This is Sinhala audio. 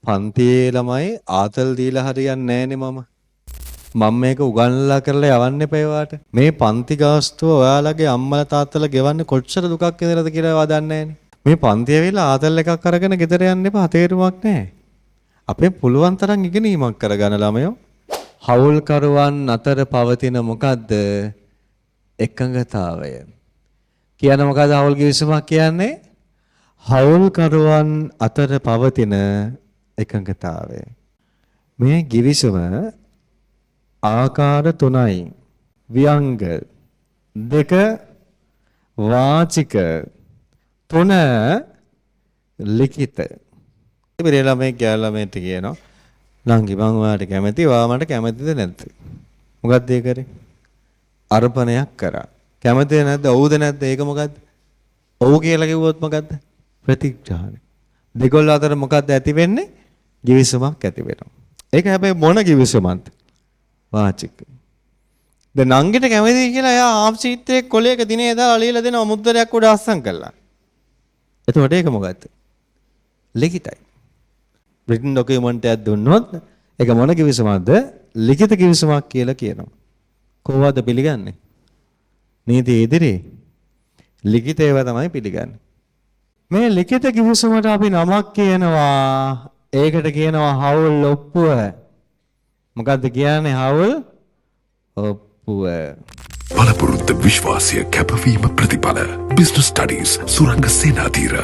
පන්තියේ ළමයි ආතල් දීලා හරියන්නේ නැහනේ මම මේක උගන්වලා කරලා යවන්න එපා ඒවාට. මේ පන්ති ගාස්තුව ඔයාලගේ අම්මලා තාත්තලා ගෙවන්නේ කොච්චර දුකක් විඳලාද කියලා ඒවා දන්නේ නැහනේ. මේ පන්ති ඇවිල්ලා ආතල් එකක් අරගෙන ගෙදර යන්න එපා තේරුමක් නැහැ. අපේ පුළුවන් තරම් ඉගෙනීමක් කරගන්න ළමයෝ. හවුල්කරුවන් අතර පවතින මොකද්ද? එකඟතාවය. කියන මොකද්ද හවුල් කිවිසුමක් කියන්නේ? හවුල්කරුවන් අතර පවතින එකඟතාවය. මේ කිවිසුම ආකාර 3යි. ව්‍යංග 2 වාචික 3 ලිඛිත. ඉතින් ළමයි කියලා මේට කියනවා නංගි මං ඔයාලට කැමති ඔයා මට කැමතිද නැද්ද? මොකක්ද ඒ කරේ? අර්පණයක් කරා. කැමතිද නැද්ද? ඔව්ද නැද්ද? ඒක මොකද්ද? ඔව් කියලා කිව්වොත් මොකද්ද? ප්‍රතිඥාන. දෙකොල්ල අතර මොකද්ද ඇති වෙන්නේ? කිවිසුමක් ඇති වෙනවා. ඒක හැබැයි මොන කිවිසුමක්ද? වාචික. දැන් නංගිට කැමතියි කියලා එයා ආම් සීට් එකේ කොලයක දිනේ දාලා ලියලා දෙනවා මුද්දරයක් උඩ අස්සම් කරලා. එතකොට ඒක මොකද්ද? ලිඛිතයි. written document එකක් දුන්නොත් ඒක මොන කිවිසුමක්ද? ලිඛිත කිවිසුමක් කියලා කියනවා. කොහොමද පිළිගන්නේ? නීති ඉදිරියේ ලිඛිත ඒවා තමයි පිළිගන්නේ. මේ ලිඛිත කිවිසුමට අපි නමක් කියනවා. ඒකට කියනවා හවුල් ඔප්පුව. මොකද්ද කියන්නේ හවුල් ඔප්පුව? පළපුරුද්ද විශ්වාසය කැපවීම ප්‍රතිඵල. Business Studies Suranga Senadheera